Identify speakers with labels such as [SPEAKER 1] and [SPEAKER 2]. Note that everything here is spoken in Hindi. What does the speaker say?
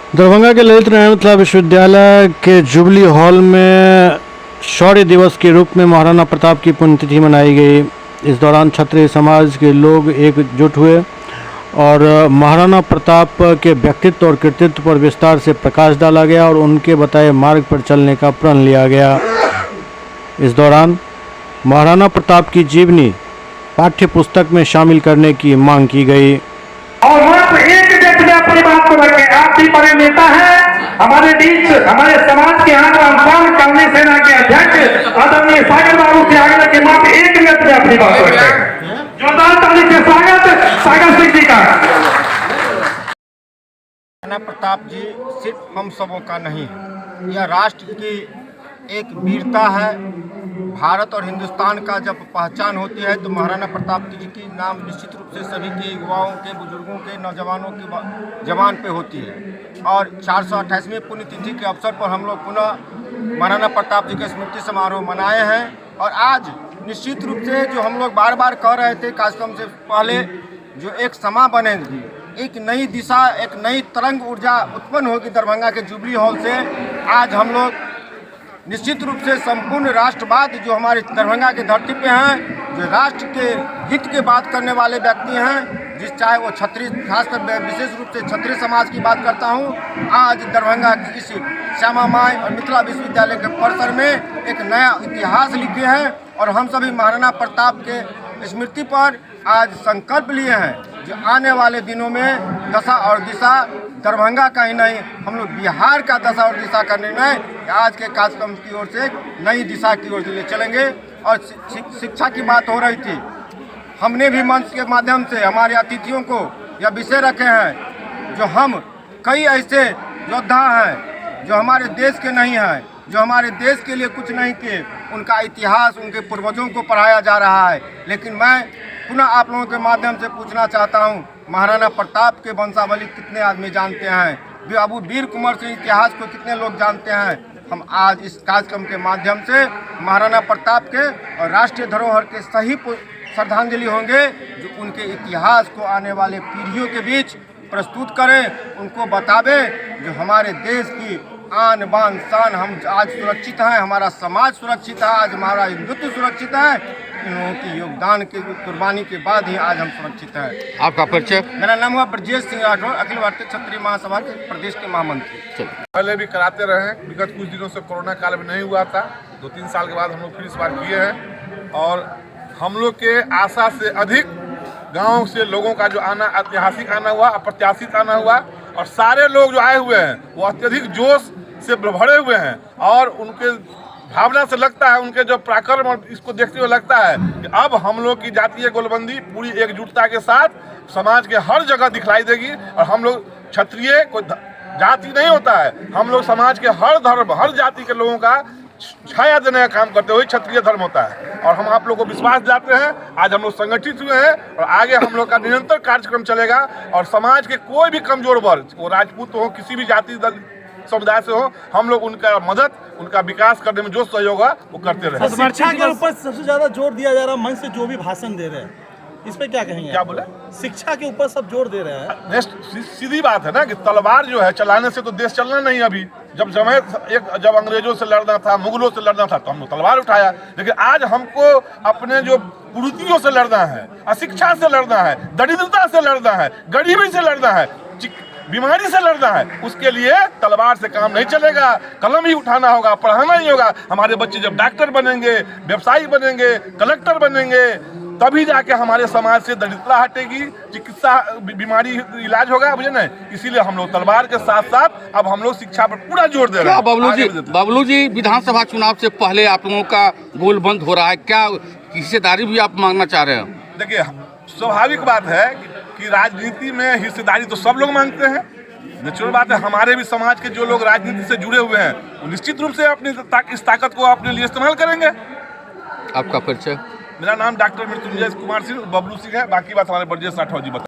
[SPEAKER 1] दरभंगा के ललित नारायण मिथिला विश्वविद्यालय के जुबली हॉल में शौर्य दिवस के रूप में महाराणा प्रताप की पुण्यतिथि मनाई गई। इस दौरान क्षत्रिय समाज के लोग एकजुट हुए और महाराणा प्रताप के व्यक्तित्व और कृतित्व पर विस्तार से प्रकाश डाला गया और उनके बताए मार्ग पर चलने का प्रण लिया गया। इस दौरान महाराणा प्रताप की जीवनी पाठ्य पुस्तक में शामिल करने की मांग की गई।
[SPEAKER 2] और मात्र एक व्यक्ति अपनी बात को रखे, आप भी बड़े नेता हैं हमारे बीच, हमारे समाज के यहाँ अंशान कांग्रेस सेना के अध्यक्ष आदरणीय सागर बाबू से आगे रखे, मात्र एक व्यक्ति अपनी बात को रखे। जोरदार ताली से स्वागत सागर सिंह जी का।
[SPEAKER 3] महाराणा प्रताप जी सिर्फ हम सबों का नहीं, यह राष्ट्र की एक वीरता है। भारत और हिंदुस्तान का जब पहचान होती है तो महाराणा प्रताप जी की नाम निश्चित रूप से सभी के युवाओं के, बुजुर्गों के, नौजवानों की जवान पे होती है। और 428वें पुण्यतिथि के अवसर पर हम लोग पुनः महाराणा प्रताप जी के स्मृति समारोह मनाए हैं। और आज निश्चित रूप से जो हम लोग बार बार कह रहे थे कार्यक्रम से पहले, जो एक समा बनेगी, एक नई दिशा, एक नई तरंग ऊर्जा उत्पन्न होगी दरभंगा के जुबली हॉल से। आज हम लोग निश्चित रूप से संपूर्ण राष्ट्रवाद जो हमारे दरभंगा की धरती पे हैं, जो राष्ट्र के हित की बात करने वाले व्यक्ति हैं, जिस चाहे वो क्षत्रिय, खासकर विशेष रूप से क्षत्रिय समाज की बात करता हूँ, आज दरभंगा की इस श्यामा माई और मिथिला विश्वविद्यालय के परिसर में एक नया इतिहास लिखे हैं। और हम सभी महाराणा प्रताप के स्मृति पर आज संकल्प लिए हैं जो आने वाले दिनों में दशा और दिशा दरभंगा का ही नहीं, हम लोग बिहार का दशा और दिशा का निर्णय आज के कार्यक्रम की ओर से नई दिशा की ओर से ले चलेंगे। और शिक्षा की बात हो रही थी, हमने भी मंच के माध्यम से हमारे अतिथियों को यह विषय रखे हैं, जो हम कई ऐसे योद्धा हैं जो हमारे देश के नहीं हैं, जो हमारे देश के लिए कुछ नहीं किए, उनका इतिहास उनके पूर्वजों को पढ़ाया जा रहा है। लेकिन मैं पुनः आप लोगों के माध्यम से पूछना चाहता हूं, महाराणा प्रताप के वंशावली कितने आदमी जानते हैं? बाबू वीर कुंवर सिंह इतिहास को कितने लोग जानते हैं? हम आज इस कार्यक्रम के माध्यम से महाराणा प्रताप के और राष्ट्रीय धरोहर के सही श्रद्धांजलि होंगे, जो उनके इतिहास को आने वाले पीढ़ियों के बीच प्रस्तुत करें, उनको बतावे जो हमारे देश की आन बान शान, हम आज सुरक्षित हैं, हमारा समाज सुरक्षित है, आज हमारा हिंदुत्व सुरक्षित है। इन लोगों की योगदान की कुर्बानी के बाद ही आज हम सुरक्षित हैं।
[SPEAKER 4] आपका परिचय?
[SPEAKER 3] मेरा नाम हुआ ब्रजेश सिंह राठौर, अखिल भारतीय क्षत्रिय महासभा के प्रदेश के महामंत्री।
[SPEAKER 5] पहले भी कराते रहे, विगत कुछ दिनों से कोरोना काल में नहीं हुआ था, 2-3 साल के बाद हम लोग फिर इस बार किए हैं। और हम लोग के आशा से अधिक गाँव से लोगों का जो आना, ऐतिहासिक आना हुआ, अप्रत्याशित आना हुआ, और सारे लोग जो आए हुए हैं वो अत्यधिक जोश से भरे हुए हैं। और उनके भावना से लगता है, उनके जो पराक्रम और इसको देखते हुए लगता है कि अब हम लोग की जातीय गोलबंदी पूरी एकजुटता के साथ समाज के हर जगह दिखलाई देगी। और हम लोग क्षत्रिय कोई जाति नहीं होता है, हम लोग समाज के हर धर्म, हर जाति के लोगों का छाया देने का काम करते हुए क्षत्रिय धर्म होता है। और हम आप लोगों को विश्वास दिलाते हैं, आज हम लोग संगठित हुए हैं और आगे हम लोग का निरंतर कार्यक्रम चलेगा। और समाज के कोई भी कमजोर वर्ग, वो राजपूत हो, किसी भी जाति समुदाय से हो, हम लोग उनका मदद, उनका विकास करने में जो सहयोग है वो करते रहे।
[SPEAKER 6] शिक्षा के ऊपर सबसे ज्यादा जोर दिया जा रहा है, मंच से जो भी भाषण दे रहे हैं, इस पे क्या कहेंगे?
[SPEAKER 5] क्या बोले?
[SPEAKER 6] शिक्षा के ऊपर सब जोर दे रहे हैं।
[SPEAKER 5] सीधी बात है ना कि तलवार जो है चलाने से तो देश चलना नहीं। अभी जब अंग्रेजों से लड़ना था, मुगलों से लड़ना था, तो हमने तलवार उठाया। लेकिन आज हमको अपने जो कुरीतियों से लड़ना है, अशिक्षा से लड़ना है, दरिद्रता से लड़ना है, गरीबी से लड़ना है, बीमारी से लड़ना है, उसके लिए तलवार से काम नहीं चलेगा, कलम ही उठाना होगा, पढ़ाना ही होगा। हमारे बच्चे जब डॉक्टर बनेंगे, व्यवसायी बनेंगे, कलेक्टर बनेंगे, तभी जाके हमारे समाज से दरिद्रता हटेगी, चिकित्सा बीमारी इलाज होगा, बुझे ना। इसीलिए हम लोग तलवार के साथ साथ अब हम लोग शिक्षा पर पूरा जोर दे रहे हैं।
[SPEAKER 4] बबलू जी, विधानसभा चुनाव से पहले आप लोगों का गोल बंद हो रहा है, क्या हिस्सेदारी भी आप मांगना चाह रहे हैं?
[SPEAKER 5] देखिए, स्वाभाविक बात है कि राजनीति में हिस्सेदारी तो सब लोग मांगते हैं, नेचुरल बात है। हमारे भी समाज के जो लोग राजनीति से जुड़े हुए हैं वो निश्चित रूप से अपनी इस ताकत को अपने लिए इस्तेमाल करेंगे।
[SPEAKER 4] आपका परिचय?
[SPEAKER 5] मेरा नाम डॉक्टर मृत्युंजय कुमार सिंह, बबलू सिंह है। बाकी बात हमारे ब्रजेश राठौर जी बताएं।